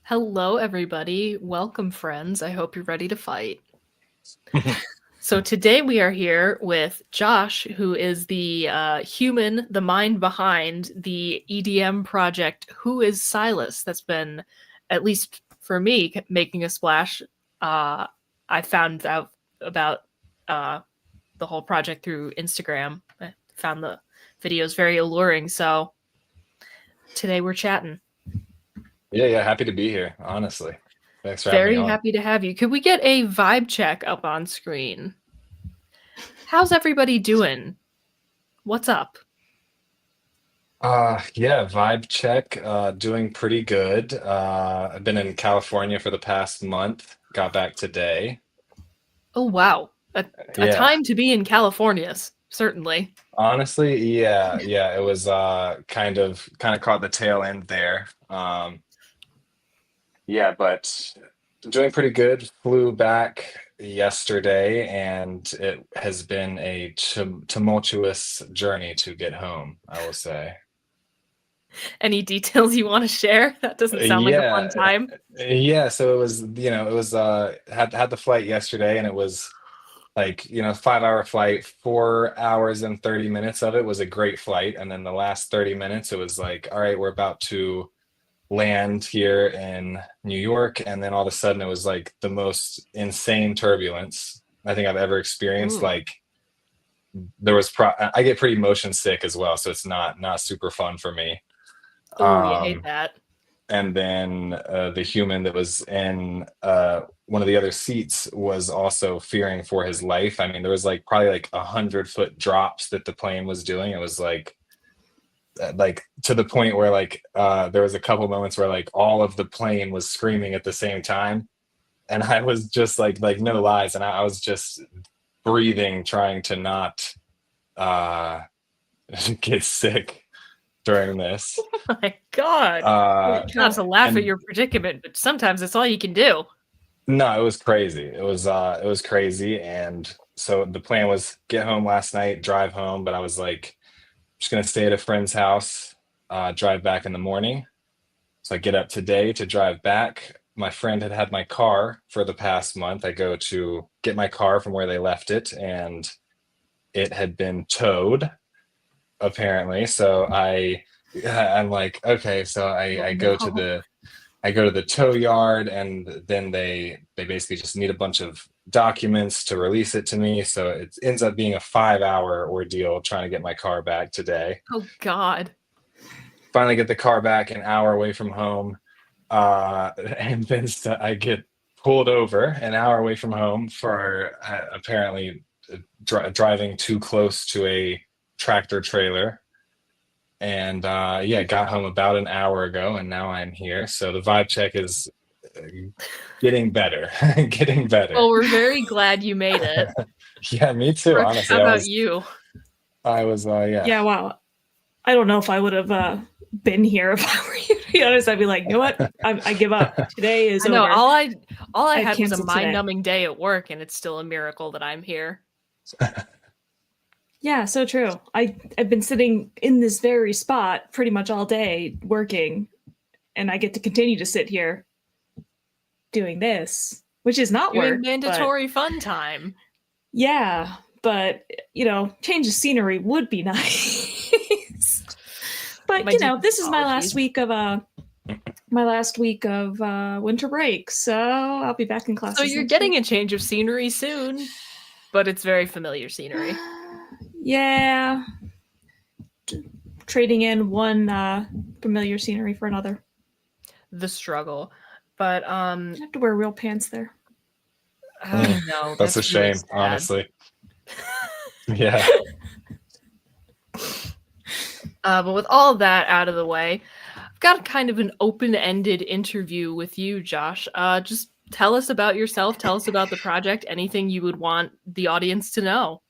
Hello, everybody. Welcome, friends. I hope you're ready to fight. So, today we are here with Josh, who is the human, the mind behind the EDM project Who Is Silus, that's been, at least for me, making a splash. I found out about the whole project through Instagram. I found the videos very alluring. So, today we're chatting. Yeah, happy to be here, honestly. Thanks for having me Very on. happy to have you. Could we get a vibe check up on screen? How's everybody doing? What's up? Yeah, vibe check. Doing pretty good. I've been in California for the past month. Got back today. Oh, wow. A Yeah, time to be in California, certainly. honestly, yeah. It was kind of caught the tail end there. Yeah, but doing pretty good. Flew back yesterday, and it has been a tumultuous journey to get home, I will say. Any details you want to share? That doesn't sound like a fun Yeah, time. yeah. So it was had the flight yesterday, and it was like 5 hour flight. 4 hours and 30 minutes of it was a great flight, and then the last 30 minutes, it was like, all right, we're about to land here in New York, and then all of a sudden, it was like the most insane turbulence I think I've ever experienced. Ooh. Like I get pretty motion sick as well, so it's not super fun for me. Ooh, you hate Um, that. and then the human that was in one of the other seats was also fearing for his life. I mean, there was like probably like 100-foot drops that the plane was doing. It was like to the point where like there was a couple moments where like all of the plane was screaming at the same time, and I was just like no lies, and I was just breathing, trying to not uh, get sick during this. My God. Uh, Not to laugh at and your predicament, but sometimes that's all you can do. No, it was crazy. It was crazy. And so the plan was get home last night, drive home, but I was like just gonna stay at a friend's house, drive back in the morning. So I get up today to drive back. My friend had had my car for the past month. I go to get my car from where they left it, and it had been towed, apparently. I'm like, okay, so Oh, I go to no. the tow yard, and then they basically just need a bunch of documents to release it to me. So it ends up being a 5 hour ordeal trying to get my car back today. Oh, God. Finally get the car back an hour away from home. And then I get pulled over an hour away from home for apparently driving too close to a tractor trailer. And yeah, got home about an hour ago, and now I'm here. So the vibe check is uh, getting better, getting better. Well, we're very glad you made it. Yeah, me too. Brooke, Honestly, how about you? yeah. Yeah, wow. I don't know if I would have been here if I were you. To be honest, I'd be like, you know what? I give up. Today is I know over. all I I had was a canceled today. mind-numbing day at work, and it's still a miracle that I'm here. Yeah, so true. I've been sitting in this very spot pretty much all day working, and I get to continue to sit here doing this, which is not Doing work, but mandatory fun time. yeah. But change of scenery would be nice. But My deepest this is apologies. my last week of winter break, so I'll be back in So classes you're next getting week. a change of scenery soon, but it's very familiar scenery. Yeah, trading in one familiar scenery for another. The struggle. But I have to wear real pants there. I Mm, know that's a that's really shame, sad. honestly. Yeah. But with all of that out of the way, I've got kind of an open-ended interview with you, Josh. Just tell us about yourself. Tell us about the project. Anything you would want the audience to know.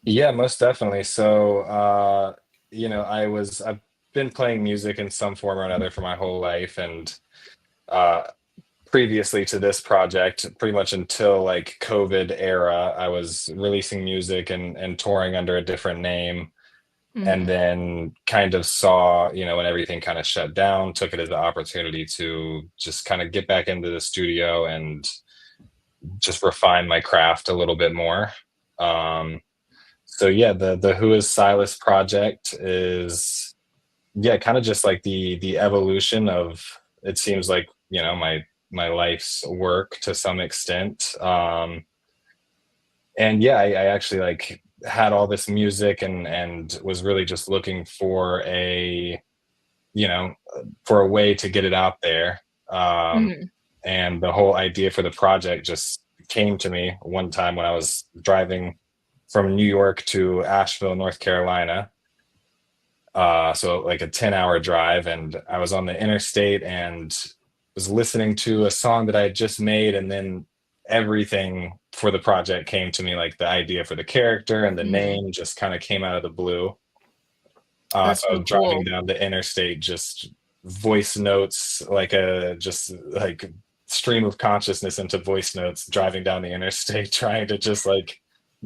Yeah, most definitely. So, I've been playing music in some form or another for my whole life, and uh, previously to this project, pretty much until like COVID era, I was releasing music and touring under a different name. and then kind of saw, when everything kind of shut down, took it as an opportunity to just kind of get back into the studio and just refine my craft a little bit more. So yeah, the Who Is Silus project is, yeah, kind of just like the evolution of, it seems like, my life's work to some extent. And yeah, I actually like had all this music and was really just looking for you know for a way to get it out there. And the whole idea for the project just came to me one time when I was driving from New York to Asheville, North Carolina. So like a 10-hour drive, and I was on the interstate and was listening to a song that I had just made, and then everything for the project came to me, like the idea for the character and the name just kind of came out of the blue. So I was driving down the interstate, just voice notes, like a just like stream of consciousness into voice notes, driving down the interstate, trying to just like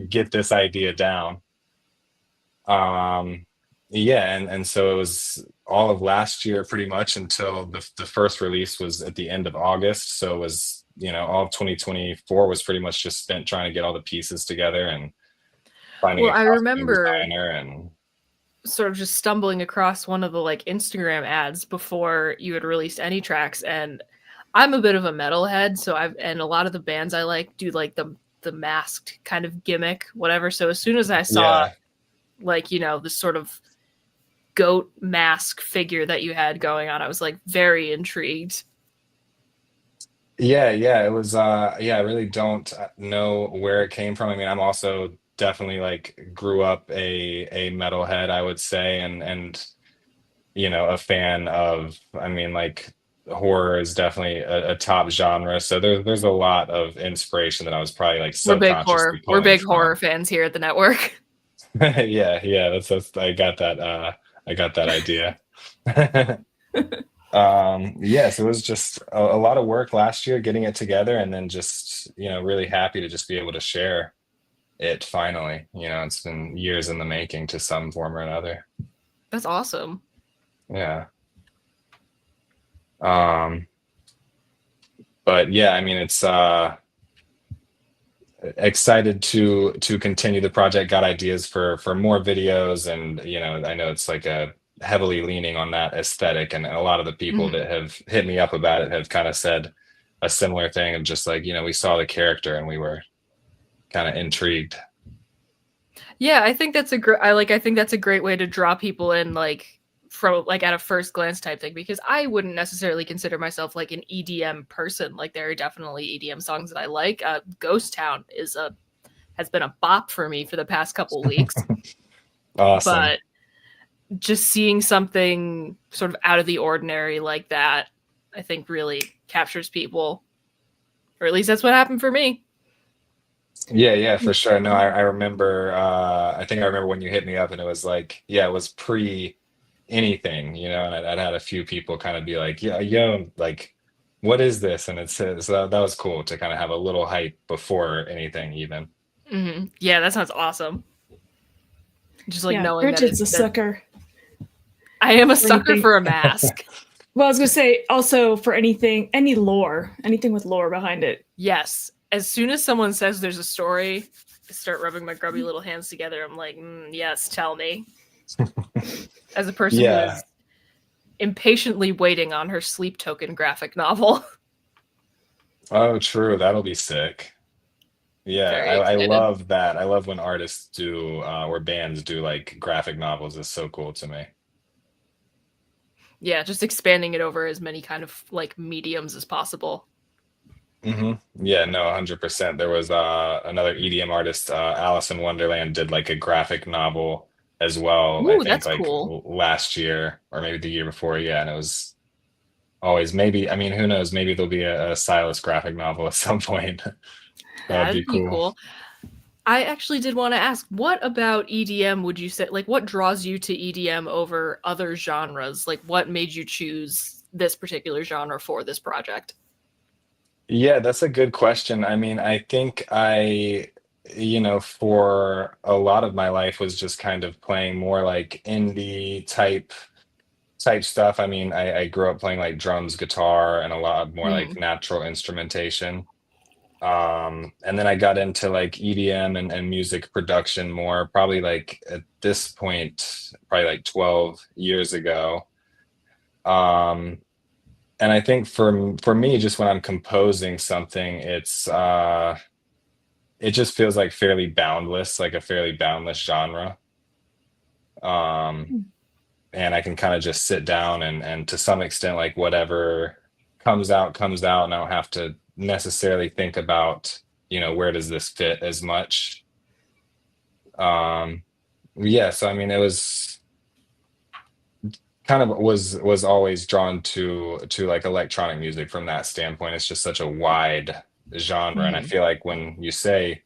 get this idea down. Yeah, and so it was all of last year pretty much until the first release was at the end of August. So it was, all of 2024 was pretty much just spent trying to get all the pieces together and finding Well, a I costume remember designer and sort of just stumbling across one of the like Instagram ads before you had released any tracks, and I'm a bit of a metalhead, so and a lot of the bands I like do like the masked kind of gimmick, whatever. So as soon as I saw like, this sort of goat mask figure that you had going on, I was like very intrigued. Yeah, it was I really don't know where it came from. I mean, I'm also definitely like grew up a metalhead, I would say, and a fan of, I mean, like horror is definitely a top genre. So there's a lot of inspiration that I was probably like subconsciously We're pulling big from. horror fans here at the network. Yeah, that's I got that idea. Yeah, so it was just a lot of work last year getting it together, and then just, really happy to just be able to share it finally. It's been years in the making to some form or another. That's awesome. Yeah. But yeah, I mean, it's excited to continue the project, got ideas for more videos, and I know it's like a heavily leaning on that aesthetic, and a lot of the people that have hit me up about it have kind of said a similar thing of just like, we saw the character and we were kind of intrigued. Yeah, I think that's I think that's a great way to draw people in, like from like at a first glance type thing, because I wouldn't necessarily consider myself like an EDM person. Like there are definitely EDM songs that I like. Ghost Town has been a bop for me for the past couple weeks. Awesome. But just seeing something sort of out of the ordinary like that, I think really captures people, or at least that's what happened for me. Yeah, for sure. No, I remember, I think I remember when you hit me up and it was like, yeah, it was pre anything, and I'd had a few people kind of be like, yeah, like, what is this? And so that was cool to kind of have a little hype before anything even. Yeah, that sounds awesome. Just like knowing Bridget's a sucker. I am a sucker for a mask. Well, I was gonna say also for anything with lore behind it. Yes. As soon as someone says there's a story, I start rubbing my grubby little hands together. I'm like, yes, tell me. As a person who is impatiently waiting on her Sleep Token graphic novel. Oh, true. That'll be sick. Yeah, I love that. I love when artists do or bands do like graphic novels. Is so cool to me. Yeah, just expanding it over as many kind of like mediums as possible. Yeah, no, 100%. There was another EDM artist, Alice in Wonderland, did like a graphic novel as well. Ooh, I think that's like cool. last year or maybe the year before. Yeah, and it was always, maybe, I mean, who knows? Maybe there'll be a Silas graphic novel at some point. That'd be cool. I actually did want to ask, what about EDM would you say, like what draws you to EDM over other genres? Like what made you choose this particular genre for this project? Yeah, that's a good question. I mean, I think I for a lot of my life was just kind of playing more like indie type stuff. I mean, I grew up playing like drums, guitar, and a lot more like Mm. natural instrumentation. And then I got into like EDM and music production more, probably like at this point, probably like 12 years ago. Um, and I think for me, just when I'm composing something, it just feels like fairly boundless, like a fairly boundless genre. Um, and I can kind of just sit down and to some extent, like whatever comes out, and I don't have to necessarily think about, where does this fit as much. Um, yeah, so I mean, it was kind of was always drawn to like electronic music from that standpoint. It's just such a wide genre, and I Mm. feel like when you say,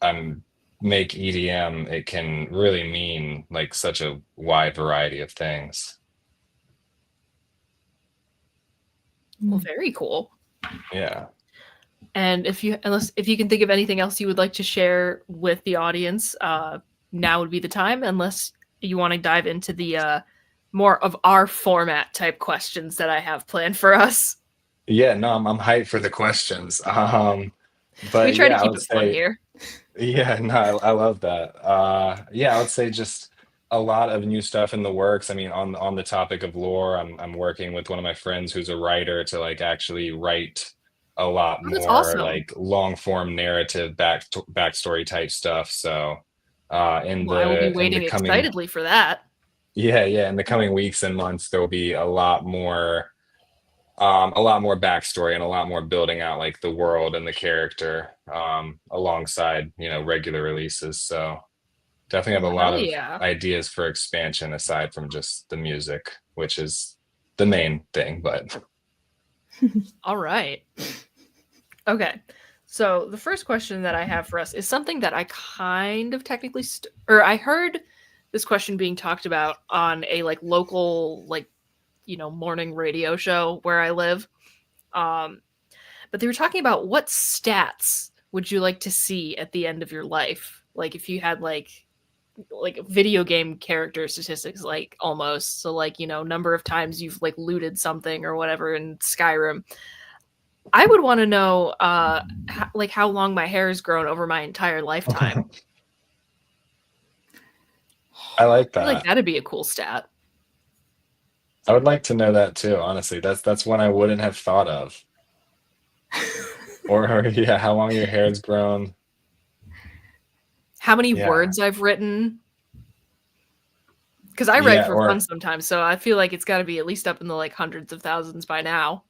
I'm make EDM, it can really mean like such a wide variety of things. Well, very cool. Yeah. And if you can think of anything else you would like to share with the audience, now would be the time. Unless you want to dive into the more of our format type questions that I have planned for us. Yeah, no, I'm hyped for the questions. We But try to yeah, I keep would it fun say, here. yeah, no, I love that. Yeah, I would say just a lot of new stuff in the works. I mean, on the topic of lore, I'm working with one of my friends who's a writer to like actually write a lot Oh, that's more awesome. like long form narrative backstory type stuff. So, in Well, I will be the waiting coming, excitedly for that. yeah, in the coming weeks and months, there'll be a lot more backstory and a lot more building out like the world and the character, alongside regular releases. So definitely have Well, a lot hell of yeah. ideas for expansion aside from just the music, which is the main thing. But All right. Okay. So the first question that I have for us is something that I kind of technically or I heard this question being talked about on a like local like morning radio show where I live. Um but they were talking about what stats would you like to see at the end of your life? Like if you had like video game character statistics like almost. So like, number of times you've like looted something or whatever in Skyrim. I would want to know like how long my hair has grown over my entire lifetime. I like I feel like that. that'd be a cool stat. I would like to know that too, honestly. That's one I wouldn't have thought of. Or yeah, how long your hair's grown. How many Yeah. words I've written? Because I write Yeah, for fun or sometimes, so I feel like it's got to be at least up in the like hundreds of thousands by now.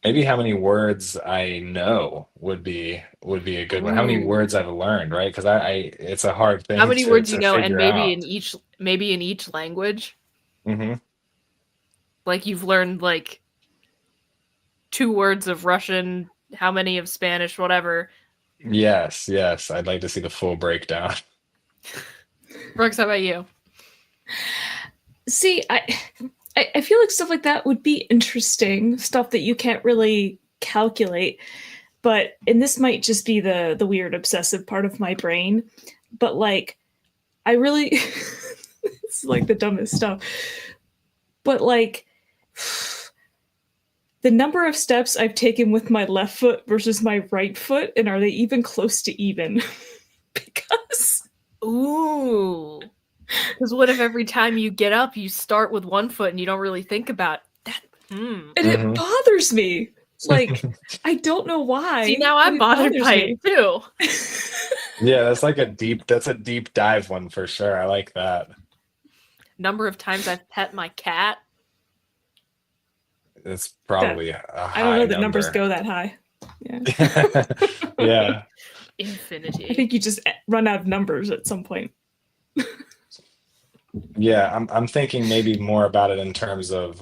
maybe how many words I know would be a good one. How many words Ooh, I've learned, right? Because I it's a hard how thing many to words you to know, and figure out. maybe in each language. Hmm. Like you've learned like 2 words of Russian, how many of Spanish, whatever. Yes, yes. I'd like to see the full breakdown. Brooks, how about you? See, I feel like stuff like that would be interesting, stuff that you can't really calculate. But and this might just be the weird obsessive part of my brain, but like I really it's like the dumbest stuff. But like the number of steps I've taken with my left foot versus my right foot, and are they even close to even? Because Ooh. Because what if every time you get up, you start with one foot and you don't really think about that? and it Hmm. bothers me. Like I don't know See, why, now but I'm it bothered bothers by it me. too. Yeah, that's a deep dive one for sure. I like that. Number of times I've pet my cat. It's That probably a I don't high know that numbers number. go that high. Yeah. Yeah. I Infinity. think you just run out of numbers at some point. Yeah, I'm thinking maybe more about it in terms of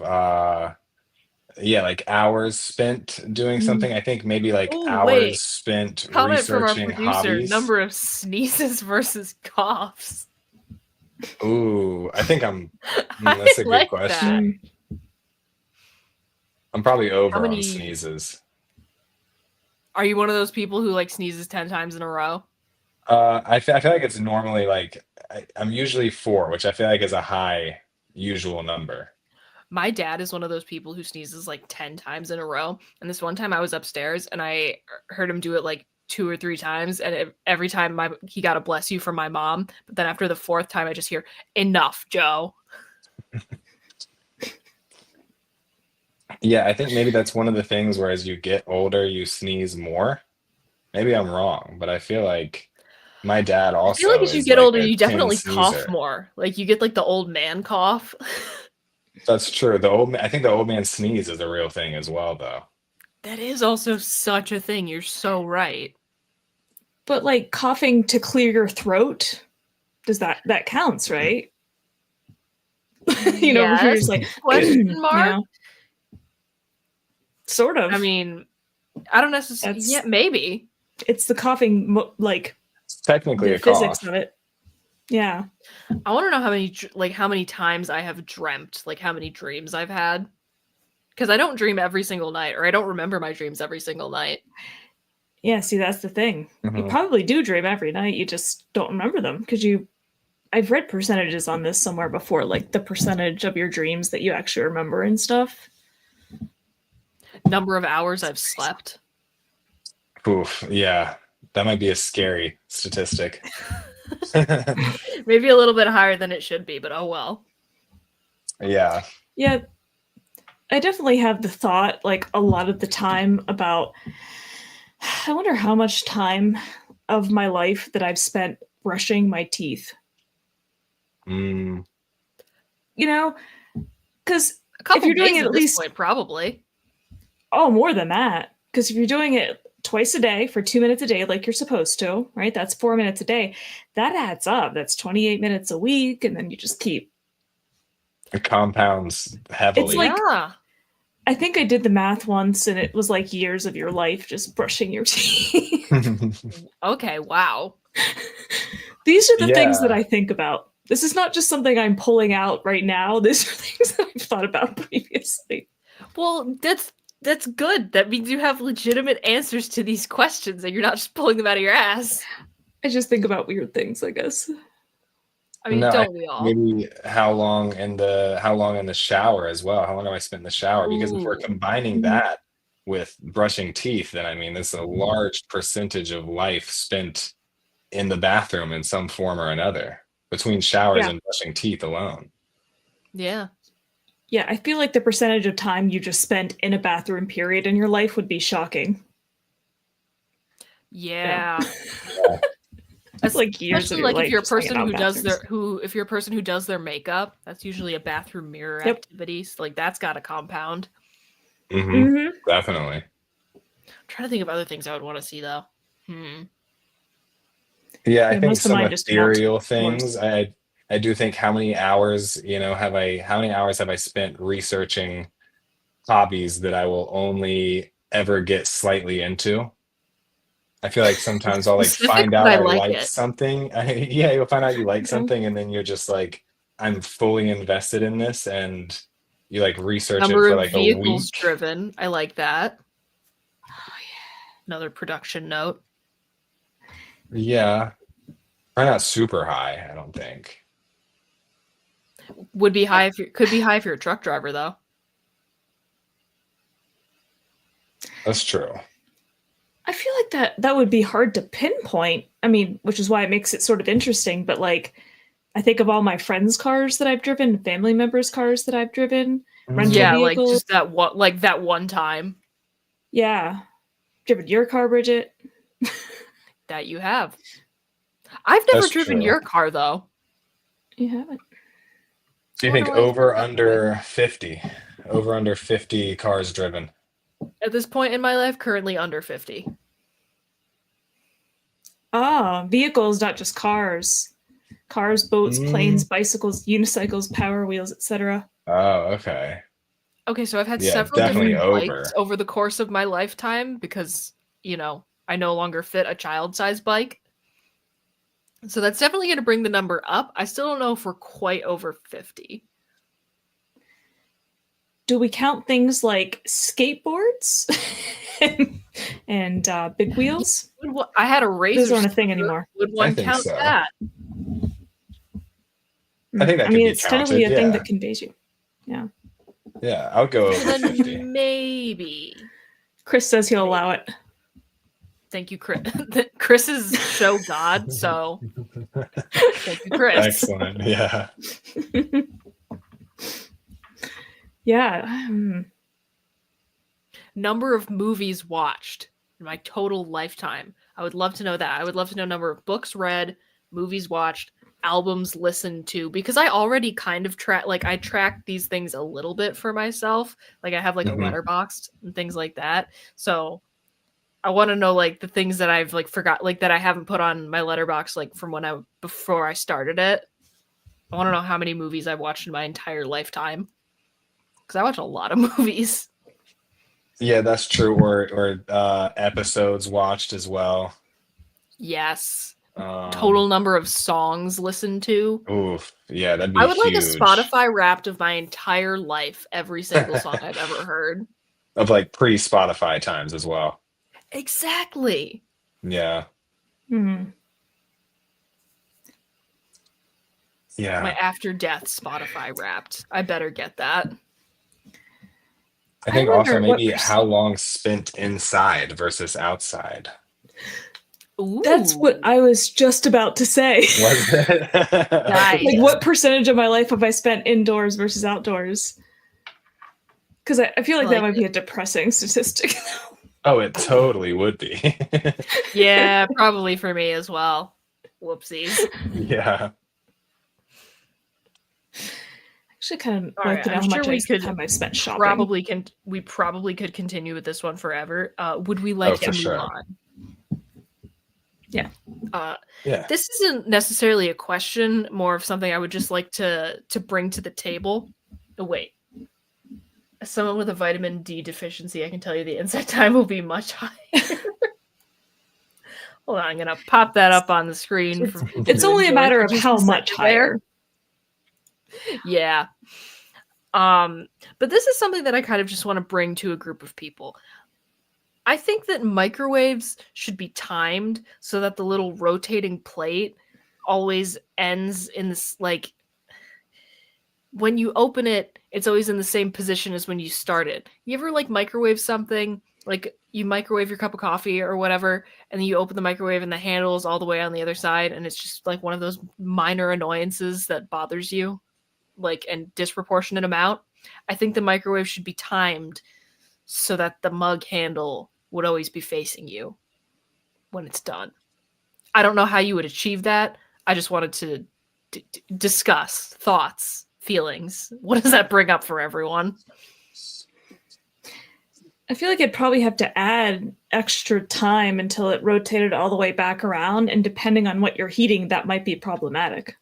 yeah, like hours spent doing something. I think maybe like Oh, hours wait. spent Comment from our researching producer, hobbies. number of sneezes versus coughs. Ooh, I think I that's a good like that. question. Mm. I'm probably How over on many sneezes. Are you one of those people who like sneezes 10 times in a row? I feel like it's normally like I'm usually four, which I feel like is a high usual number. My dad is one of those people who sneezes like 10 times in a row. And this one time I was upstairs and I heard him do it like 2 or 3 times. And every time he got a bless you from my mom. But then after the fourth time, I just hear, enough, Joe. Yeah, I think maybe that's one of the things where as you get older, you sneeze more. Maybe I'm wrong, but I feel like my dad I feel like also as you is get like older, a you tin definitely cough sneezer. more. Like you get like the old man cough. That's true. I think the old man sneeze is a real thing as well, though. That is also such a thing. You're so right. But like coughing to clear your throat, that counts, right? If you're Yes? just like, Question mark? sort of. I mean, I don't necessarily. Yeah, maybe. It's the coughing, like It's technically the a physics cough. of it. Yeah. I want to know how many times I have dreamt, like how many dreams I've had. Because I don't dream every single night, or I don't remember my dreams every single night. Yeah, see, that's the thing. You Mhm. probably do dream every night. You just don't remember them because I've read percentages on this somewhere before, like the percentage of your dreams that you actually remember and stuff. Number of hours I've slept. Oof, yeah, that might be a scary statistic. Maybe a little bit higher than it should be, but oh well. Yeah. Yeah, I definitely have the thought, like a lot of the time, about I wonder how much time of my life that I've spent brushing my teeth. Mm. Because A if couple you're doing days it at at this least, point, probably. oh, more than that. Because if you're doing it twice a day for 2 minutes a day, like you're supposed to, right? That's 4 minutes a day. That adds up. That's 28 minutes a week. And then you just keep. It compounds It's heavily. like, Yeah. I think I did the math once and it was like years of your life just brushing your teeth. Okay, wow. These are the things that Yeah. I think about. This is not just something I'm pulling out right now. These are things that I've thought about previously. Well, that's good. That means you have legitimate answers to these questions and you're not just pulling them out of your ass. I just think about weird things, I guess. I mean, No, don't we all? maybe how long in the shower as well. How long have I spent in the shower? Because if we're Ooh. combining that with brushing teeth, then I mean, there's a large percentage of life spent in the bathroom in some form or another between showers Yeah. and brushing teeth alone. Yeah. Yeah, I feel like the percentage of time you just spent in a bathroom period in your life would be shocking. Yeah. Yeah. That's like years of Especially your like if life you're a just hanging person out who in does bathrooms. if you're a person who does their makeup, that's usually a bathroom mirror Yep. activity. So like that's got a compound. Mm-hmm. Definitely. I'm trying to think of other things I would want to see though. Yeah, I Yeah, think most of some mine just count ethereal towards. things. I do think how many hours, how many hours have I spent researching hobbies that I will only ever get slightly into? I feel like sometimes I'll like Specific, find but out I I like like it. something. Yeah, you'll find out you like Yeah. something, and then you're just like, I'm fully invested in this, and you like research it Number for of like a vehicles week. driven. I like that. Another production note. Yeah, probably not super high, I don't think. Would be high if you could be high if you're a truck driver though. That's true. I feel like that would be hard to pinpoint. I mean, which is why it makes it sort of interesting. But like, I think of all my friends' cars that I've driven, family members' cars that I've driven, rental Yeah, like vehicles. just that one time Yeah, driven your car, Bridget. that you have. I've never That's driven true. your car though. You haven't. Do you I wonder think why you feel over that way. under 50? Over under 50 cars driven. At this point in my life, currently under 50. Ah, vehicles, not just cars. Cars, boats, planes, Mm. bicycles, unicycles, power wheels, etc. Oh, okay. Okay, so I've had Yeah, several definitely different bikes over. over the course of my lifetime because, I no longer fit a child-sized bike. So that's definitely going to bring the number up. I still don't know if we're quite over 50. Do we count things like skateboards? and big wheels. I had a razor. Those aren't a thing anymore. Would one think count so. that? I think that I could mean, be it's technically counted, a thing yeah. that conveys you. Yeah. Yeah, I'll go over Then 50. maybe. Chris says he'll allow it. Thank you, Chris. Chris is show god, so thank you, Chris. Excellent. Yeah. Yeah. Number of movies watched in my total lifetime. I would love to know that. I would love to know number of books read, movies watched, albums listened to, because I already kind of I track these things a little bit for myself. Like I have like a letterboxed and things like that. So I want to know like the things that I've like forgot, like that I haven't put on my letterbox, like from before I started it. I want to know how many movies I've watched in my entire lifetime, because I watch a lot of movies. Yeah, that's true. Or episodes watched as well. Yes. Total number of songs listened to. Oof. Yeah, that'd be I would huge. like a Spotify Wrapped of my entire life, every single song I've ever heard. Of like pre-Spotify times as well. Exactly. Yeah. Mm-hmm. Yeah. My after death Spotify Wrapped. I better get that. I think also maybe how long spent inside versus outside. Ooh. That's what I was just about to say. Was it? Nice. Like, what percentage of my life have I spent indoors versus outdoors? Because I feel like that might be a depressing statistic. Oh, it totally would be. Yeah, probably for me as well. Whoopsies. Yeah. Actually, kind of All like right, to know I'm how sure much time I spent shopping. We probably could continue with this one forever. Would we like to move on? Yeah. Yeah. This isn't necessarily a question, more of something I would just like to bring to the table. Oh, wait. As someone with a vitamin D deficiency, I can tell you the inside time will be much higher. Hold on, I'm going to pop that up on the screen. It's only a matter of how much higher. Yeah. But this is something that I kind of just want to bring to a group of people. I think that microwaves should be timed so that the little rotating plate always ends in this, like, when you open it, it's always in the same position as when you start it. You ever like microwave something? Like you microwave your cup of coffee or whatever, and then you open the microwave and the handle is all the way on the other side, and it's just like one of those minor annoyances that bothers you, like in disproportionate amount. I think the microwave should be timed so that the mug handle would always be facing you when it's done. I don't know how you would achieve that. I just wanted to discuss thoughts, feelings. What does that bring up for everyone? I feel like I'd probably have to add extra time until it rotated all the way back around, and depending on what you're heating, that might be problematic.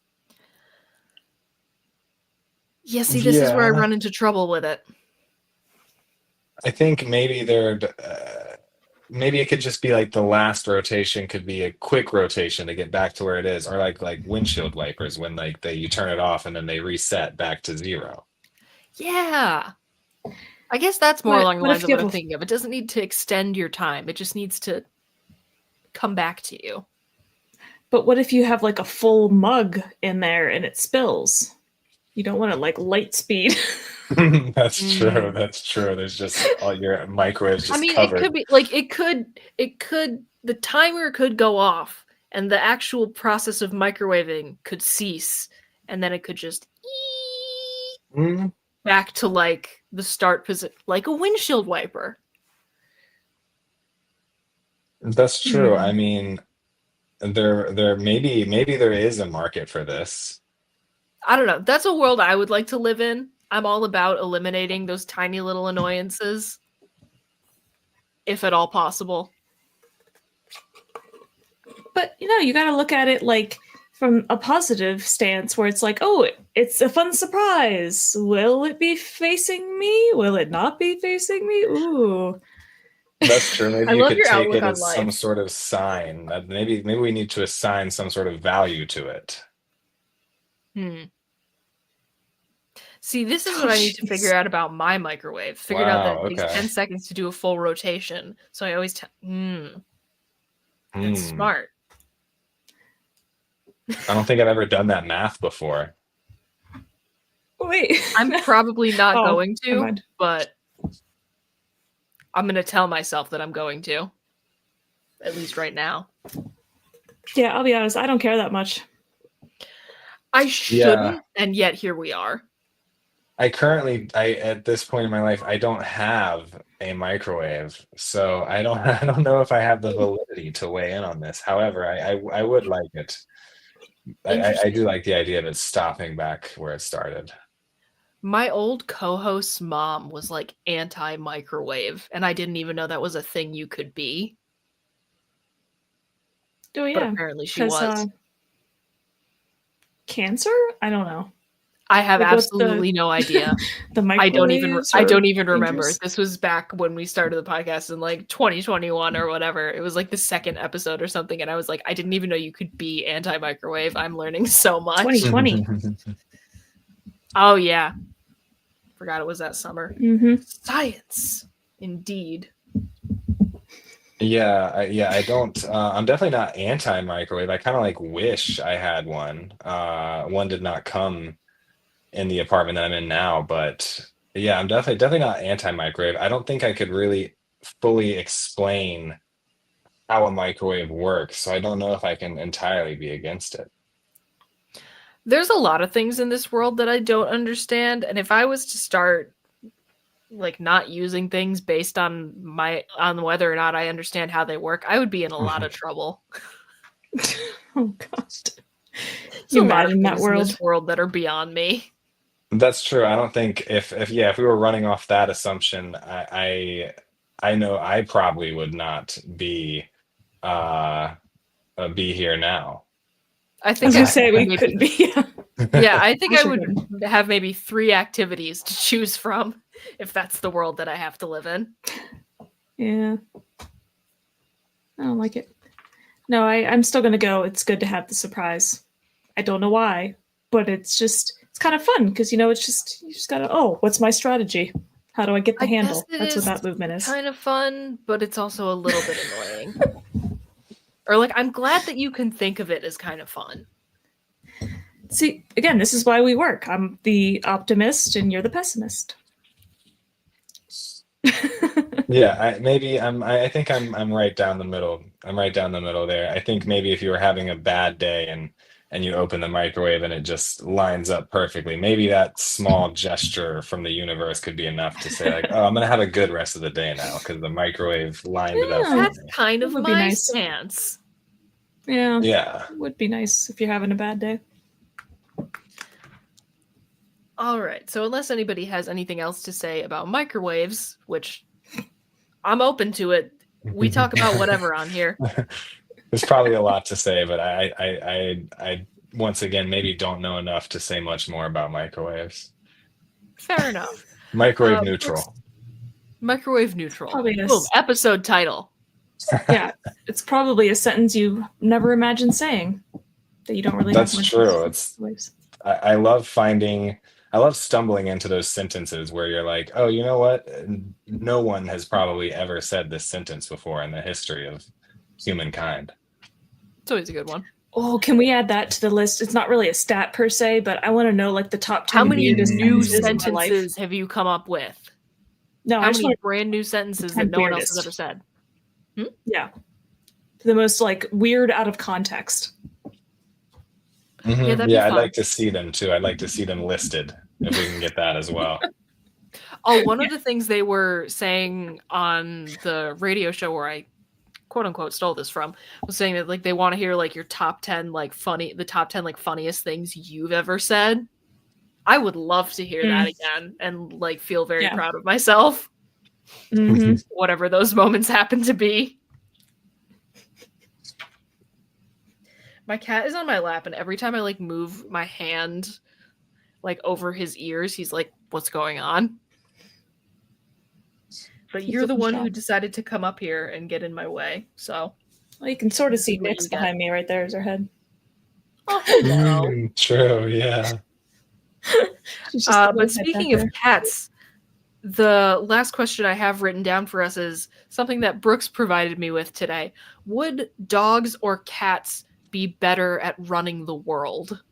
Yeah, see, this is where I run into trouble with it. I think maybe maybe it could just be like the last rotation could be a quick rotation to get back to where it is, or like windshield wipers when like you turn it off and then they reset back to 0. Yeah. I guess that's more along the lines of what I'm thinking of. It doesn't need to extend your time. It just needs to come back to you. But what if you have like a full mug in there and it spills? You don't want it like light speed. That's true. That's true. There's just all your microwaves just covered. It could be like it could the timer could go off and the actual process of microwaving could cease, and then it could just back to like the start position, like a windshield wiper. That's true. I mean, there maybe there is a market for this. I don't know. That's a world I would like to live in. I'm all about eliminating those tiny little annoyances, if at all possible. But, you got to look at it like from a positive stance where it's like, oh, it's a fun surprise. Will it be facing me? Will it not be facing me? Ooh. That's true. Maybe you could take it as some sort of sign. Maybe we need to assign some sort of value to it. See, this is what I need to figure out about my microwave. Figured out that Wow, it takes okay. 10 seconds to do a full rotation. So I always that's smart. I don't think I've ever done that math before. Wait. I'm probably not Oh, going never to, mind. but I'm going to tell myself that I'm going to. At least right now. Yeah, I'll be honest. I don't care that much. I shouldn't, and yet here we are. At this point in my life, I don't have a microwave, so I don't know if I have the validity to weigh in on this. However, I would like it. I do like the idea of it stopping back where it started. My old co-host's mom was like anti-microwave, and I didn't even know that was a thing you could be. Oh yeah, but apparently she was. Cancer? I don't know. I have absolutely no idea. The I don't even remember. dangerous? This was back when we started the podcast in like 2021 or whatever. It was like the second episode or something, and I was like, I didn't even know you could be anti-microwave. I'm learning so much. 2020. Oh yeah, forgot it was that summer. Mm-hmm. Science, indeed. Yeah, I don't. I'm definitely not anti-microwave. I kind of like wish I had one. One did not come in the apartment that I'm in now, but yeah, I'm definitely not anti-microwave. I don't think I could really fully explain how a microwave works, so I don't know if I can entirely be against it. There's a lot of things in this world that I don't understand, and if I was to start like not using things based on whether or not I understand how they work, I would be in a lot of trouble. Oh god. You imagine that world? In this world that are beyond me. That's true. I don't think if we were running off that assumption, I know I probably would not be here now. I think I say we couldn't be. Yeah, I think I would have maybe 3 activities to choose from if that's the world that I have to live in. Yeah. I don't like it. No, I'm still gonna go. It's good to have the surprise. I don't know why, but it's kind of fun because you just gotta, what's my strategy? How do I get the handle? That's what that movement is. Kind of fun, but it's also a little bit annoying. Or like, I'm glad that you can think of it as kind of fun. See, again, this is why we work. I'm the optimist and you're the pessimist. Yeah, I think I'm right down the middle. I'm right down the middle there. I think maybe if you were having a bad day and you open the microwave and it just lines up perfectly, maybe that small gesture from the universe could be enough to say like, oh, I'm gonna have a good rest of the day now because the microwave lined it up. That's kind of my stance. Yeah. Yeah. It would be nice if you're having a bad day. All right. So unless anybody has anything else to say about microwaves, which I'm open to it, we talk about whatever on here. There's probably a lot to say, but I once again maybe don't know enough to say much more about microwaves. Fair enough. Microwave neutral. Microwave neutral. Probably Boom, episode title. Yeah, it's probably a sentence you never imagined saying that you don't really. That's true. I love stumbling into those sentences where you're like, oh, you know what? No one has probably ever said this sentence before in the history of humankind. It's always a good one. Oh, can we add that to the list? It's not really a stat per se, but I want to know like the top 10. How many new sentences have you come up with? No, how many brand new sentences that no one else has ever said? Yeah, the most like weird out of context. Mm-hmm. Yeah, I'd like to see them too. I'd like to see them listed if we can get that as well. Oh, one of the things they were saying on the radio show where I quote unquote stole this from was saying that like they want to hear like your top 10 like funniest things you've ever said. I would love to hear that again and like feel very proud of myself. Mm-hmm. Whatever those moments happen to be. My cat is on my lap, and every time I like move my hand like over his ears, he's like, "What's going on?" But you're the one who decided to come up here and get in my way, so. Well, you can sort of see Nick's behind me right there is her head. Oh, hello. True, yeah. She's just got her But head speaking back of there. cats, the last question I have written down for us is something that Brooks provided me with today. Would dogs or cats be better at running the world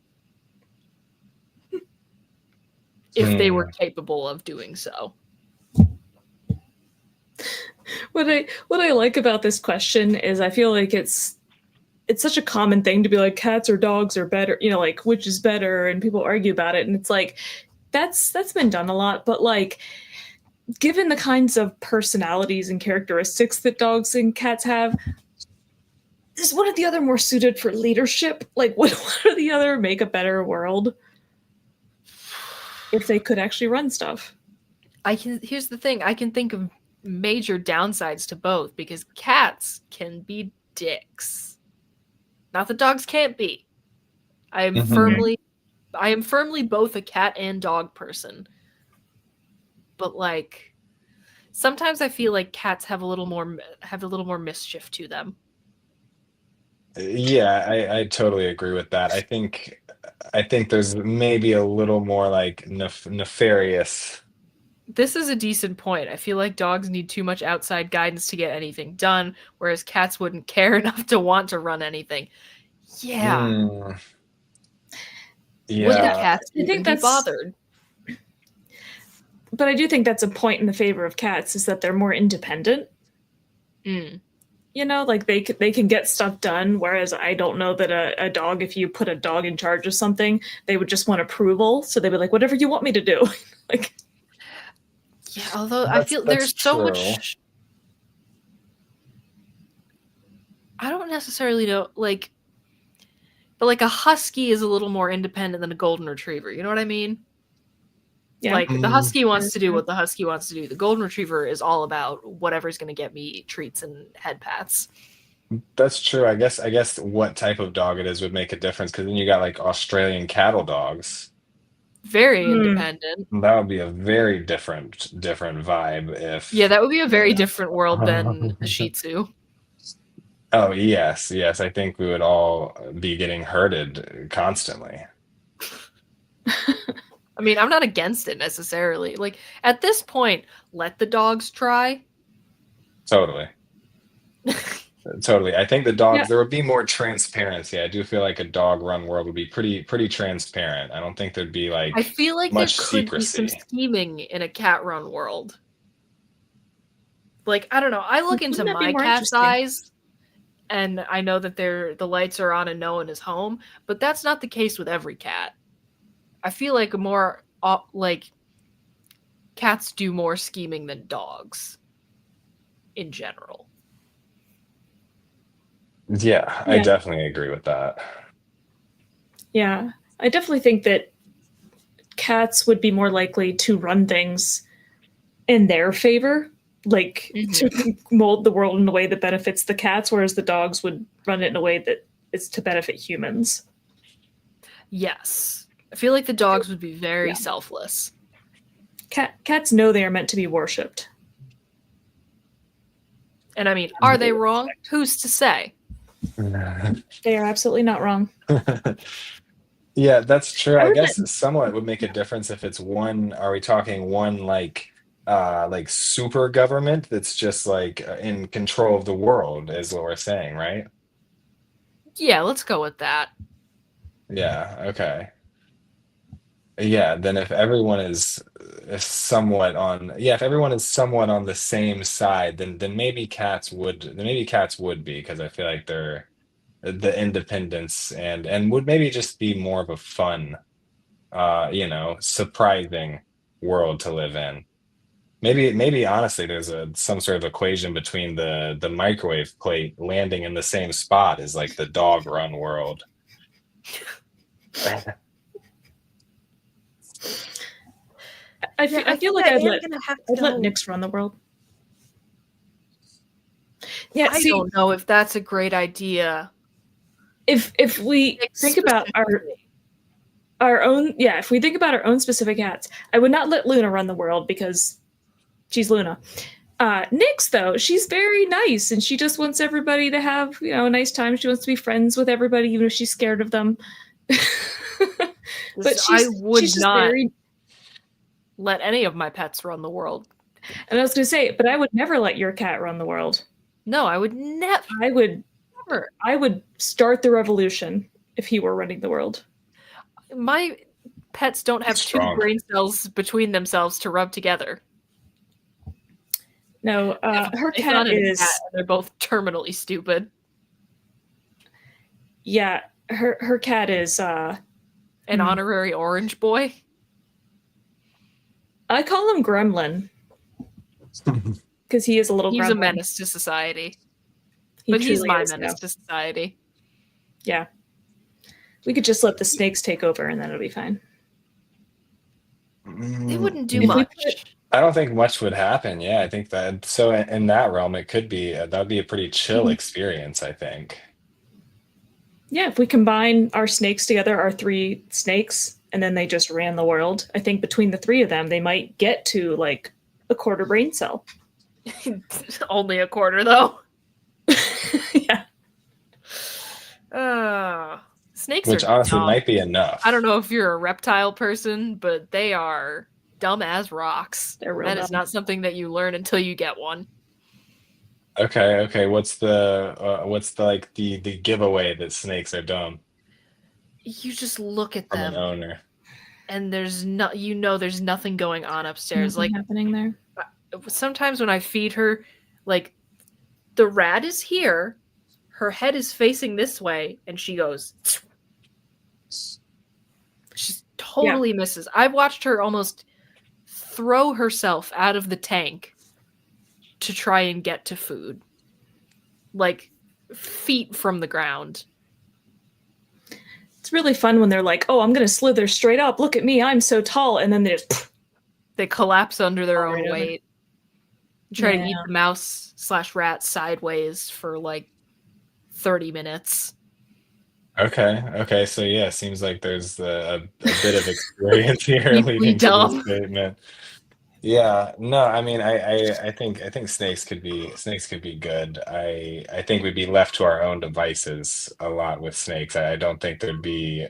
if they were capable of doing so? What I like about this question is I feel like it's such a common thing to be like cats or dogs are better, you know, like which is better, and people argue about it, and it's like that's been done a lot, but like given the kinds of personalities and characteristics that dogs and cats have, is one or the other more suited for leadership? Like would one or the other make a better world if they could actually run stuff? Here's the thing, I can think of major downsides to both because cats can be dicks. Not that dogs can't be. I am firmly both a cat and dog person. But like sometimes I feel like cats have a little more mischief to them. Yeah, I totally agree with that. I think there's maybe a little more like nefarious. This is a decent point. I feel like dogs need too much outside guidance to get anything done, whereas cats wouldn't care enough to want to run anything. Yeah. Mm, Would the yeah, cats I even think be that's bothered? But I do think that's a point in the favor of cats, is that they're more independent. Mm. You know, like they can get stuff done, whereas I don't know that a dog, if you put a dog in charge of something, they would just want approval, so they'd be like, whatever you want me to do. Like, Yeah, although I feel there's so much. I don't necessarily know, like, but like a husky is a little more independent than a golden retriever. You know what I mean? yeah. Like the husky wants to do what the husky wants to do. The golden retriever is all about whatever's going to get me treats and head pats. That's true. I guess what type of dog it is would make a difference because then you got like Australian cattle dogs. Very independent. That would be a very different vibe if Yeah, that would be a very different world than a Shih Tzu. Oh, yes, yes. I think we would all be getting herded constantly. I mean, I'm not against it necessarily. Like at this point, let the dogs try. Totally. Totally. I think the dogs, Yeah. there would be more transparency. I do feel like a dog run world would be pretty transparent. I don't think there'd be I like feel like much there could be some secrecy. scheming in a cat run world. Like, I don't know. I look into Wouldn't that be my more cat's interesting? eyes and I know that the lights are on and no one is home, but that's not the case with every cat. I feel like like cats do more scheming than dogs in general. Yeah, I Yeah. definitely agree with that. Yeah, I definitely think that cats would be more likely to run things in their favor, like to mold the world in a way that benefits the cats, whereas the dogs would run it in a way that is to benefit humans. Yes. I feel like the dogs would be very Yeah. selfless. Cats know they are meant to be worshipped. And I mean, are they wrong? Who's to say? They are absolutely not wrong. Yeah, that's true. I I read guess that- somewhat would make a difference if it's one, are we talking one like super government that's just like in control of the world is what we're saying, right? Yeah, let's go with that. Yeah, okay. Yeah, then if everyone is somewhat on the same side, then maybe cats would be because I feel like they're the independence and would maybe just be more of a fun surprising world to live in. Maybe honestly there's a some sort of equation between the microwave plate landing in the same spot as like the dog run world. I feel like I'd let Nyx run the world. Yeah, I don't know if that's a great idea. If we think about our own, yeah, if we think about our own specific cats, I would not let Luna run the world because she's Luna. Nyx, though, she's very nice and she just wants everybody to have, a nice time. She wants to be friends with everybody, even if she's scared of them. But I would she's just not very. let any of my pets run the world. And I was going to say, but I would never let your cat run the world. No, I would never. I would start the revolution if he were running the world. My pets don't have two Strong. brain cells between themselves to rub together. No, her It's cat not a is. cat, and they're both terminally stupid. Yeah, her cat is. An honorary orange boy. I call him Gremlin because he is a little. He's gremlin. a menace to society. He But he's truly my is menace now. to society. Yeah, we could just let the snakes take over, and then it'll be fine. They wouldn't do If we much. I don't think much would happen. Yeah, I think that so in that realm, it could be that would be a pretty chill experience. I think. Yeah, if we combine our snakes together, our 3 snakes, and then they just ran the world, I think between the 3 of them, they might get to like a quarter brain cell. Only a quarter, though. Yeah. Snakes Which are honestly dumb. might be enough. I don't know if you're a reptile person, but they are dumb as rocks. They're real That is dumb. not something that you learn until you get one. Okay. What's the giveaway that snakes are dumb You just look at from them, an owner? and there's there's nothing going on upstairs. Nothing Like happening there. sometimes when I feed her, like the rat is here, her head is facing this way, and she goes. She totally misses. I've watched her almost throw herself out of the tank to try and get to food. Like feet from the ground. It's really fun when they're like, "Oh, I'm going to slither straight up. Look at me. I'm so tall." And then they just They collapse under their Fall right own over. weight. Try to Yeah. eat the mouse/rat sideways for like 30 minutes. Okay. So yeah, seems like there's a bit of experience here Deeply leading to dumb. this statement. Yeah, no, I mean, I think snakes could be good. I think we'd be left to our own devices a lot with snakes. I don't think there'd be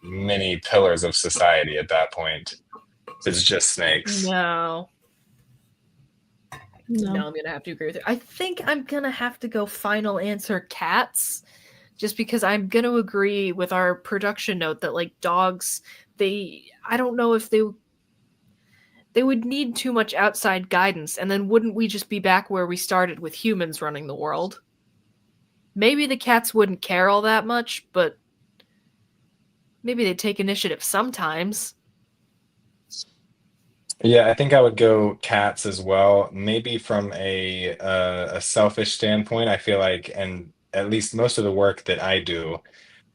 many pillars of society at that point. It's just snakes. No. no. No, I'm gonna have to agree with you. I think I'm gonna have to go final answer cats, just because I'm gonna agree with our production note that like dogs, I don't know if they would need too much outside guidance, and then wouldn't we just be back where we started with humans running the world? Maybe the cats wouldn't care all that much, but maybe they'd take initiative sometimes. Yeah, I think I would go cats as well. Maybe from a selfish standpoint, I feel like, and at least most of the work that I do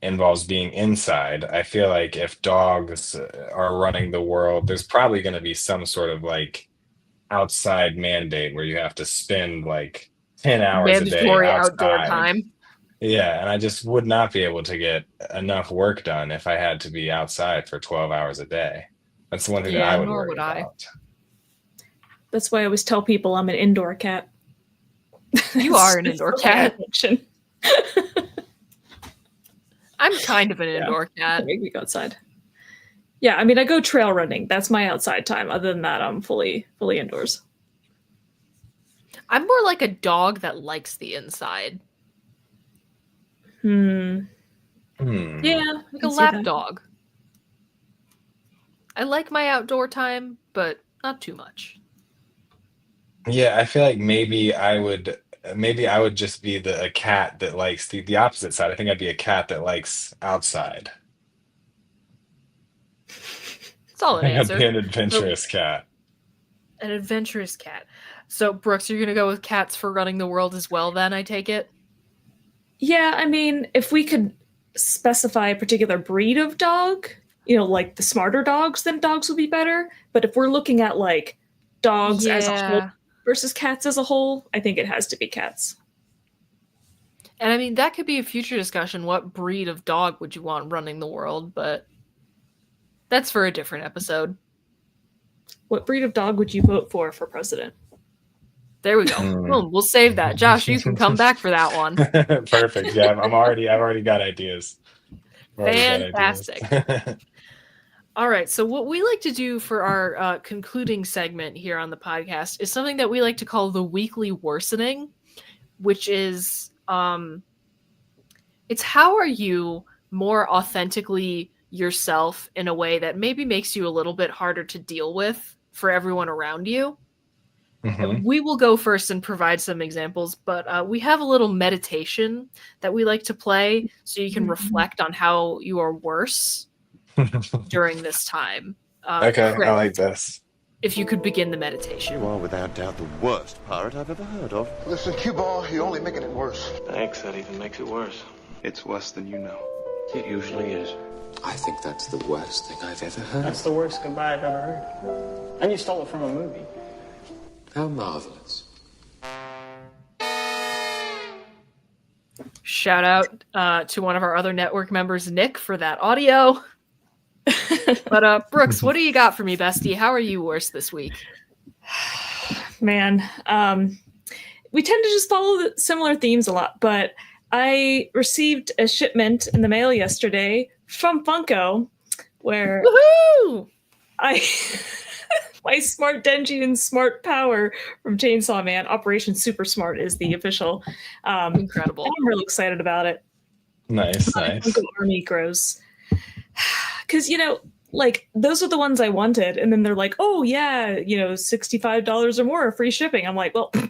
involves being inside. I feel like if dogs are running the world, there's probably going to be some sort of like outside mandate where you have to spend like 10 hours a day Mandatory outdoor outside. time. Yeah, and I just would not be able to get enough work done if I had to be outside for 12 hours a day. That's the one thing that Yeah, I would nor worry would I. about. That's why I always tell people I'm an indoor cat. You are an indoor cat. Addiction. I'm kind of an Yeah. indoor cat. Make me go outside. Yeah, I mean, I go trail running. That's my outside time. Other than that, I'm fully indoors. I'm more like a dog that likes the inside. Hmm. Yeah, Like a lap dog. I like my outdoor time, but not too much. Yeah, I feel like maybe I would just be a cat that likes the opposite side. I think I'd be a cat that likes outside. Solid I'd answer. be an adventurous cat. An adventurous cat. So, Brooks, you're gonna go with cats for running the world as well, then, I take it? Yeah, I mean, if we could specify a particular breed of dog, like the smarter dogs, then dogs would be better. But if we're looking at like dogs as a whole versus cats as a whole, I think it has to be cats. And I mean, that could be a future discussion. What breed of dog would you want running the world? But that's for a different episode. What breed of dog would you vote for president? There we go. Boom, we'll save that. Josh, you can come back for that one. Perfect. Yeah, I've already got ideas. Fantastic. All right. So what we like to do for our concluding segment here on the podcast is something that we like to call the weekly worsening, which is it's how are you more authentically yourself in a way that maybe makes you a little bit harder to deal with for everyone around you. Mm-hmm. We will go first and provide some examples, but we have a little meditation that we like to play so you can reflect on how you are worse during this time. Okay, Chris, I like this. if you could begin the meditation. You are without doubt the worst pirate I've ever heard of. Listen, cue ball, you're only making it worse. Thanks, that even makes it worse. It's worse than you know. It usually is. I think that's the worst thing I've ever heard. That's the worst goodbye I've ever heard. And you stole it from a movie. How marvelous. Shout out to one of our other network members, Nick, for that audio. But Brooks, what do you got for me, bestie? How are you worse this week? Man, we tend to just follow similar themes a lot, but I received a shipment in the mail yesterday from Funko where Woohoo! my Smart Denji and Smart Power from Chainsaw Man, Operation Super Smart is the official. Incredible. I'm really excited about it. Nice. Funko Army grows. Because, like, those are the ones I wanted. And then they're like, oh, yeah, $65 or more free shipping. I'm like, well, I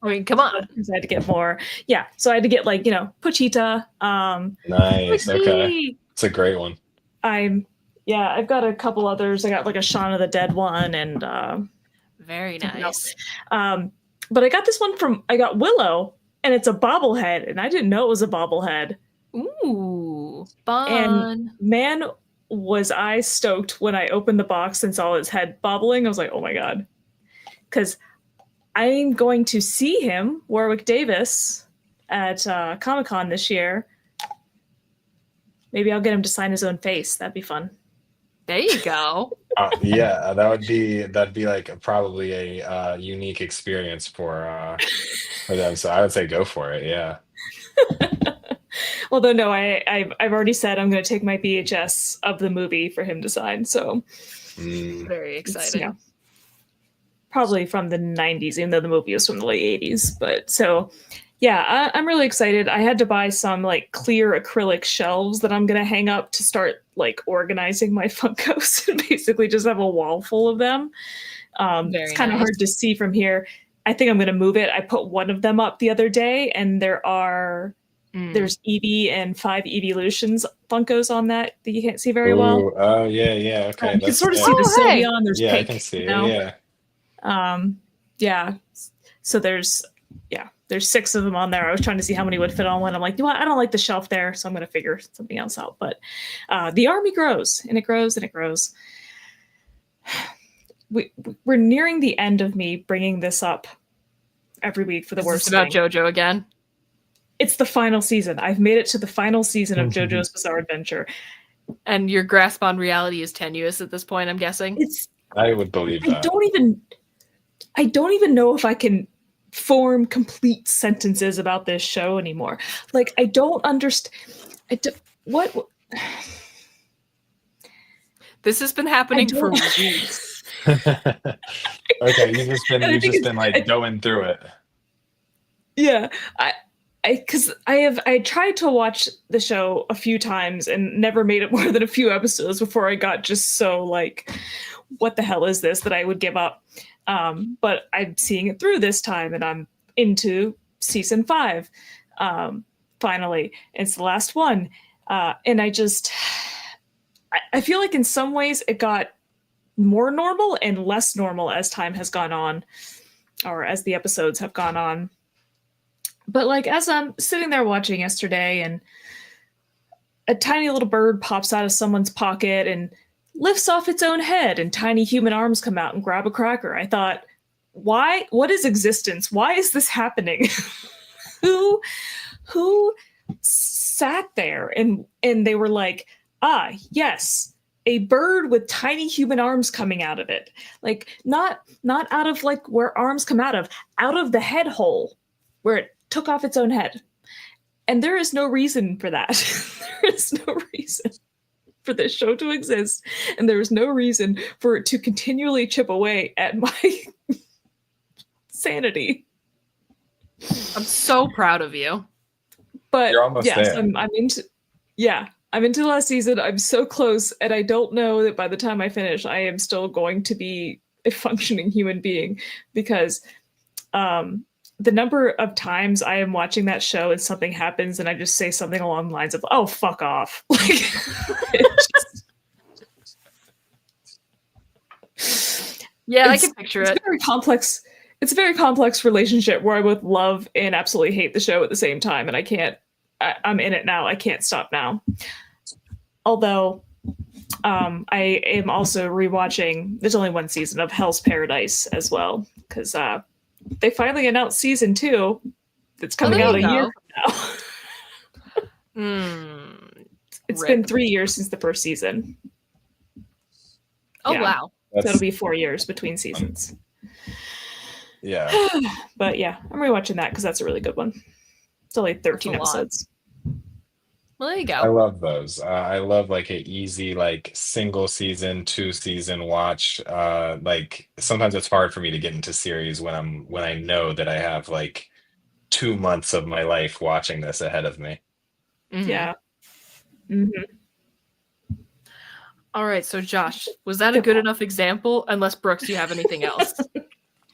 mean, come on. I had to get more. Yeah. So I had to get, like, Pochita. Nice. Okay. It's a great one. I've got a couple others. I got, like, a Shaun of the Dead one and very nice. But I got this one I got Willow, and it's a bobblehead, and I didn't know it was a bobblehead. Ooh, fun. And man, was I stoked when I opened the box and saw his head bobbling. I was like, oh my God. Because I'm going to see him, Warwick Davis, at Comic-Con this year. Maybe I'll get him to sign his own face. That'd be fun. There you go. Yeah, that'd be like probably a unique experience for them. So I would say go for it. Yeah. Although no, I've already said I'm going to take my VHS of the movie for him to sign. So very exciting. Probably from the 90s, even though the movie was from the late 80s. But so yeah, I'm really excited. I had to buy some like clear acrylic shelves that I'm going to hang up to start like organizing my Funkos and basically just have a wall full of them. It's kind of hard to see from here. I think I'm going to move it. I put one of them up the other day, and there's Eevee and 5 Evolutions Funkos on that you can't see very well. Oh, yeah. Okay. You can sort of see the Sylveon. There's yeah, Pink. I can see it, yeah. Yeah. So there's 6 of them on there. I was trying to see how many would fit on one. I'm like, you know what? I don't like the shelf there, so I'm going to figure something else out. But the army grows, and it grows, and it grows. We're nearing the end of me bringing this up every week for the worst Is this about thing. JoJo again? It's the final season. I've made it to the final season of JoJo's Bizarre Adventure. And your grasp on reality is tenuous at this point, I'm guessing? I would believe that. I don't even know if I can form complete sentences about this show anymore. Like, I don't understand. What? This has been happening for weeks. Okay, you've just been like going through it. Yeah, because I tried to watch the show a few times and never made it more than a few episodes before I got just so like, what the hell is this, that I would give up. But I'm seeing it through this time, and I'm into season 5. Finally, it's the last one, and I feel like in some ways it got more normal and less normal as time has gone on, or as the episodes have gone on. But like, as I'm sitting there watching yesterday, and a tiny little bird pops out of someone's pocket and lifts off its own head, and tiny human arms come out and grab a cracker, I thought, why? What is existence? Why is this happening? Who sat there and they were like, yes, a bird with tiny human arms coming out of it. Like, not out of like where arms come out of the head hole where it took off its own head. And there is no reason for that. There is no reason. for this show to exist, and there is no reason for it to continually chip away at my sanity. I'm so proud of you. But You're almost yes, there. I'm into the last season. I'm so close, and I don't know that by the time I finish, I am still going to be a functioning human being, because the number of times I am watching that show and something happens and I just say something along the lines of, "Oh, fuck off." Like, yeah, I can picture it. Very complex. It's a very complex relationship where I both love and absolutely hate the show at the same time, and I can't. I'm in it now. I can't stop now. Although, I am also rewatching. There's only one season of Hell's Paradise as well, because they finally announced season 2. That's coming out a year from now. It's been 3 years since the first season. Oh, yeah. Wow. So it'll be 4 years between seasons. Yeah. But yeah, I'm rewatching that because that's a really good one. It's only 13 episodes. Well, there you go. I love those. I love like an easy, like single season, 2-season watch. Like sometimes it's hard for me to get into series when I know that I have like 2 months of my life watching this ahead of me. Mm-hmm. Yeah. Mm-hmm. All right, so Josh, was that a good enough example? Unless Brooks, you have anything else?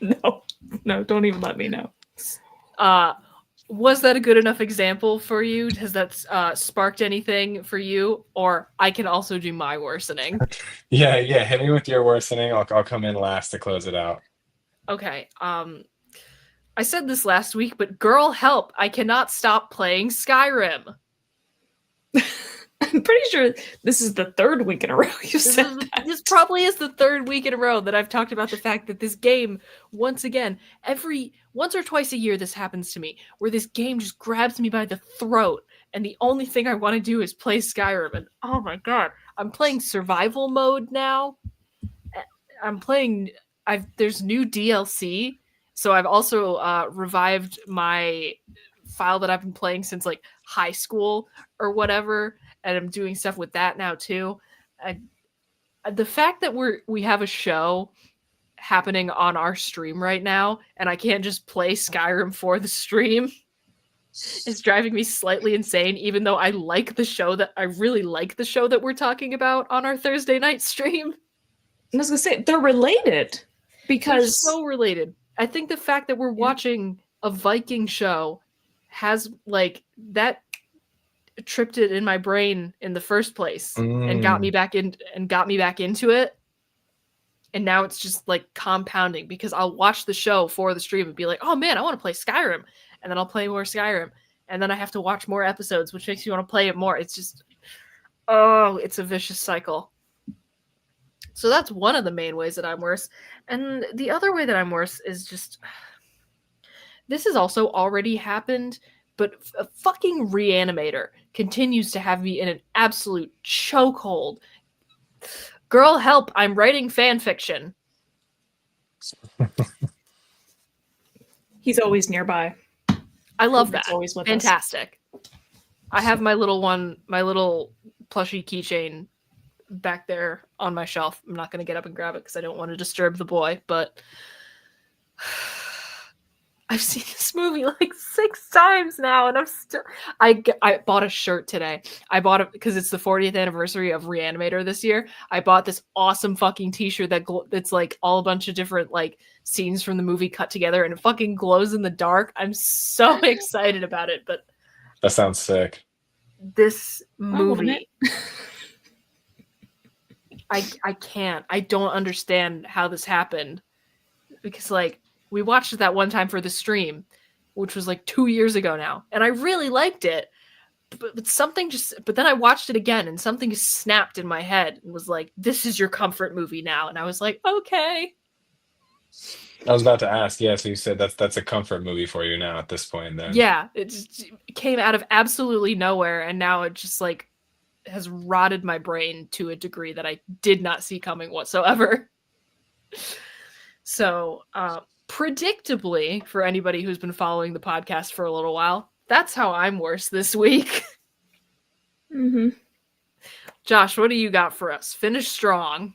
No, don't even let me know. Was that a good enough example for you? Has that sparked anything for you? Or I can also do my worsening. Yeah, hit me with your worsening. I'll come in last to close it out. Okay. I said this last week, but girl, help! I cannot stop playing Skyrim. I'm pretty sure this is the 3rd week in a row you said that. This probably is the 3rd week in a row that I've talked about the fact that this game, once again, once or twice a year this happens to me, where this game just grabs me by the throat, and the only thing I want to do is play Skyrim. And oh my god, I'm playing survival mode now. There's new DLC, so I've also revived my file that I've been playing since like high school or whatever. And I'm doing stuff with that now too. The fact that we have a show happening on our stream right now, and I can't just play Skyrim for the stream, is driving me slightly insane. Even though I really like the show that we're talking about on our Thursday night stream. I was gonna say they're related because they're so related. I think the fact that we're watching a Viking show has like that. Tripped it in my brain in the first place and got me back into it, and now it's just like compounding because I'll watch the show for the stream and be like, oh man, I want to play Skyrim, and then I'll play more Skyrim, and then I have to watch more episodes, which makes you want to play it more. It's just it's a vicious cycle. So that's one of the main ways that I'm worse, and the other way that I'm worse is just this has also already happened, but a fucking Reanimator continues to have me in an absolute chokehold. Girl, help! I'm writing fan fiction. He's always nearby. I love that. Always with Fantastic. I have my little plushie keychain back there on my shelf. I'm not going to get up and grab it because I don't want to disturb the boy, but I've seen this movie like 6 times now, and I'm still. I bought a shirt today. I bought it because it's the 40th anniversary of Reanimator this year. I bought this awesome fucking T-shirt that's like all a bunch of different like scenes from the movie cut together, and it fucking glows in the dark. I'm so excited about it, but that sounds sick. This movie, I can't. I don't understand how this happened because like. We watched it that one time for the stream, which was like 2 years ago now. And I really liked it. But then I watched it again and something just snapped in my head and was like, this is your comfort movie now. And I was like, okay. I was about to ask, yeah, so you said that's a comfort movie for you now at this point then. Yeah, it just came out of absolutely nowhere. And now it just like has rotted my brain to a degree that I did not see coming whatsoever. So, predictably, for anybody who's been following the podcast for a little while, that's how I'm worse this week. Mm-hmm. Josh, what do you got for us? Finish strong.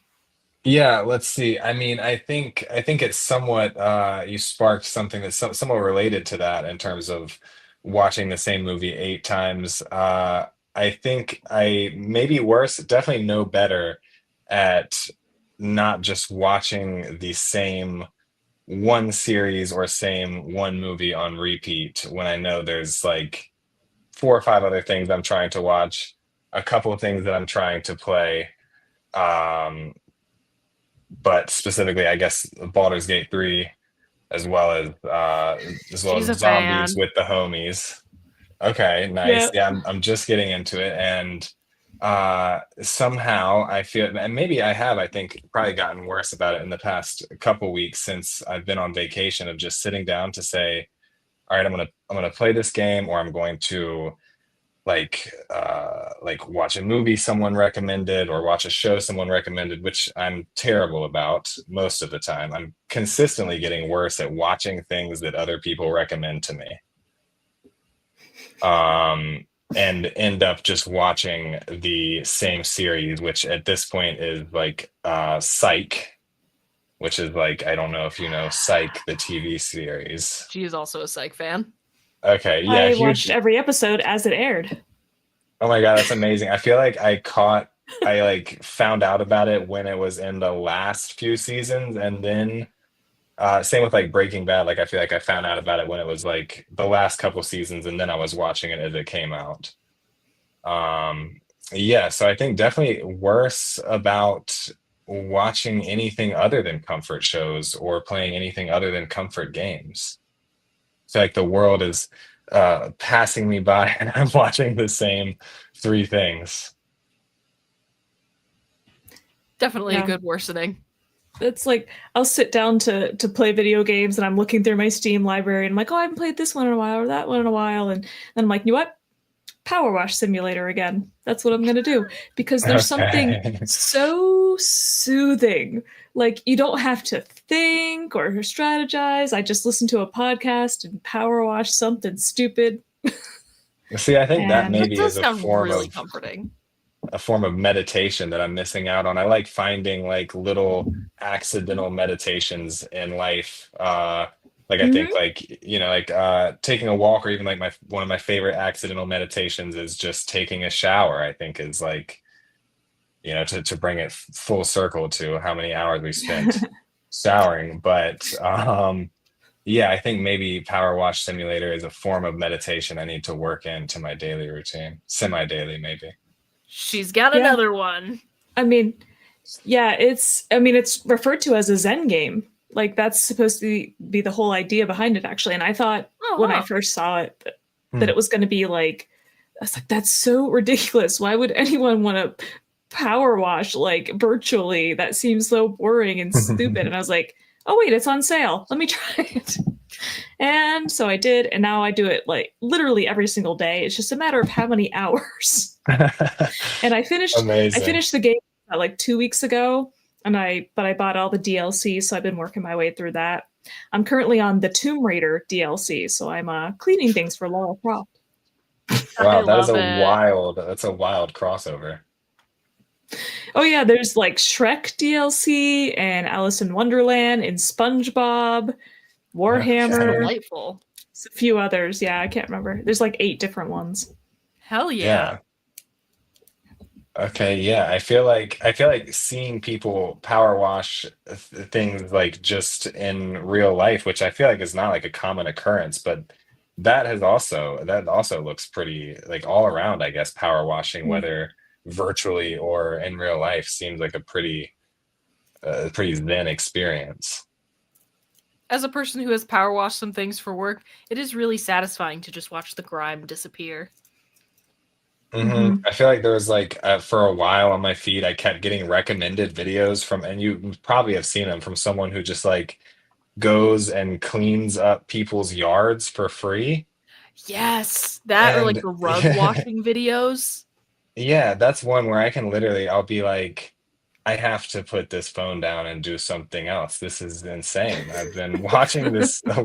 Yeah, let's see. I mean, I think it's somewhat you sparked something that's somewhat related to that in terms of watching the same movie 8 times. I think I maybe worse, definitely no better at not just watching the same one series or same one movie on repeat when I know there's like 4 or 5 other things I'm trying to watch, a couple of things that I'm trying to play. Um, but specifically, I guess Baldur's Gate 3, as well She's a as Zombies fan. with the Homies. Okay, nice. Yeah. Yeah, I'm just getting into it, and somehow I feel, and maybe I think probably gotten worse about it in the past couple weeks since I've been on vacation, of just sitting down to say, all right, I'm gonna play this game, or I'm going to like watch a movie someone recommended or watch a show someone recommended, which I'm terrible about most of the time. I'm consistently getting worse at watching things that other people recommend to me. And end up just watching the same series, which at this point is like Psych, which is like, I don't know if you know Psych, the TV series. She is also a Psych fan. Okay, yeah, I huge. watched every episode as it aired. Oh my God, that's amazing. I feel like I like found out about it when it was in the last few seasons, and then same with like Breaking Bad. Like I feel like I found out about it when it was like the last couple seasons, and then I was watching it as it came out. Um, yeah, so I think definitely worse about watching anything other than comfort shows or playing anything other than comfort games. Feel like the world is passing me by and I'm watching the same 3 things. Definitely a Yeah. good worsening. It's like I'll sit down to play video games and I'm looking through my Steam library and I'm like, oh, I haven't played this one in a while or that one in a while, and then I'm like, you know what? Power Wash Simulator again. That's what I'm gonna do, because there's something Okay. so soothing. Like you don't have to think or strategize. I just listen to a podcast and power wash something stupid. See, I think that And That maybe does is a sound form really of comforting. meditation that I'm missing out on. I like finding like little accidental meditations in life. Like I think Mhm. like like taking a walk, or even like my one of my favorite accidental meditations is just taking a shower. I think is like to bring it full circle to how many hours we spent showering. But yeah, I think maybe Power Wash Simulator is a form of meditation I need to work into my daily routine, semi-daily maybe. She's got Yeah. another one. I mean, yeah, it's referred to as a Zen game. Like that's supposed to be the whole idea behind it, actually. And I thought when I first saw it that it was going to be like, I was like, that's so ridiculous. Why would anyone want to power wash like virtually? That seems so boring and stupid. And I was like, oh wait, it's on sale. Let me try it. And so I did, and now I do it like literally every single day. It's just a matter of how many hours. And I finished Amazing. the game like 2 weeks ago, and I bought all the DLC, so I've been working my way through that. I'm currently on the Tomb Raider DLC, so I'm cleaning things for Lara Croft. Wow, I love it. that's a wild crossover. Oh yeah, there's like Shrek DLC and Alice in Wonderland and SpongeBob, Warhammer, Okay. Delightful. a few others. Yeah, I can't remember. There's like 8 different ones. Hell yeah. Yeah. Okay, yeah. I feel like seeing people power wash things like just in real life, which I feel like is not like a common occurrence, but that also looks pretty like all around, I guess, power washing, Mm. whether virtually or in real life, seems like a pretty zen experience. As a person who has power washed some things for work, it is really satisfying to just watch the grime disappear. Mhm. I feel like there was like for a while on my feed, I kept getting recommended videos from, and you probably have seen them, from someone who just like goes and cleans up people's yards for free. Yes, that or like And the rug washing videos. yeah, that's one where I'll be like, I have to put this phone down and do something else. This is insane. I've been watching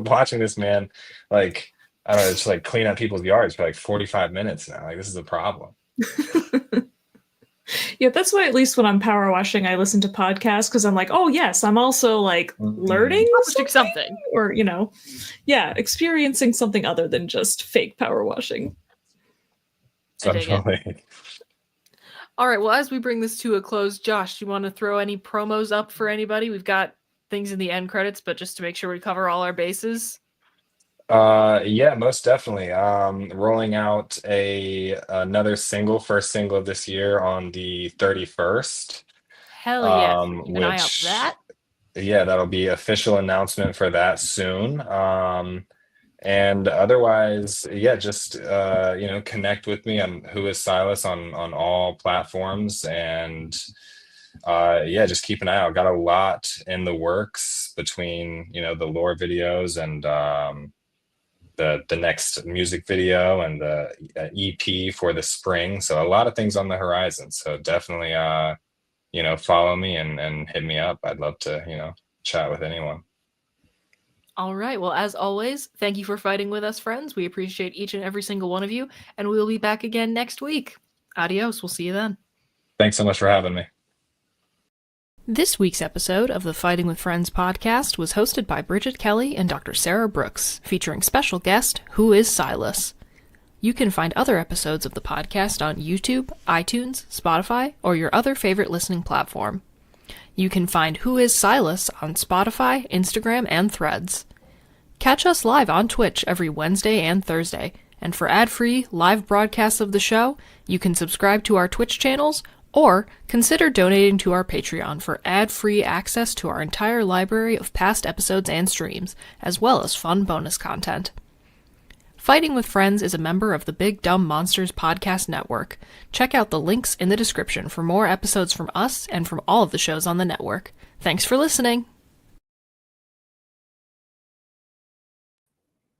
watching this man, like, I don't know, just like clean up people's yards for like 45 minutes now. Like, this is a problem. Yeah, that's why at least when I'm power washing, I listen to podcasts because I'm like, oh yes, I'm also like learning something. Or, experiencing something other than just fake power washing. I dig it. Definitely. All right, well, as we bring this to a close, Josh, do you want to throw any promos up for anybody? We've got things in the end credits, but just to make sure we cover all our bases. Yeah, most definitely. Rolling out another first single of this year on the 31st. Hell yeah. Keep an eye out for that. Yeah, that'll be official announcement for that soon. And otherwise, yeah, just connect with me. I'm Who Is Silus on all platforms, and just keep an eye out. Got a lot in the works between the lore videos and the next music video and the EP for the spring. So a lot of things on the horizon. So definitely follow me and hit me up. I'd love to chat with anyone. All right. Well, as always, thank you for fighting with us, friends. We appreciate each and every single one of you, and we will be back again next week. Adios. We'll see you then. Thanks so much for having me. This week's episode of the Fighting with Friends podcast was hosted by Bridget Kelly and Dr. Sarah Brooks, featuring special guest, Who Is Silus. You can find other episodes of the podcast on YouTube, iTunes, Spotify, or your other favorite listening platform. You can find Who Is Silus on Spotify, Instagram, and Threads. Catch us live on Twitch every Wednesday and Thursday, and for ad-free live broadcasts of the show, you can subscribe to our Twitch channels or consider donating to our Patreon for ad-free access to our entire library of past episodes and streams, as well as fun bonus content. Fighting with Friends is a member of the Big Dumb Monsters podcast network. Check out the links in the description for more episodes from us and from all of the shows on the network. Thanks for listening!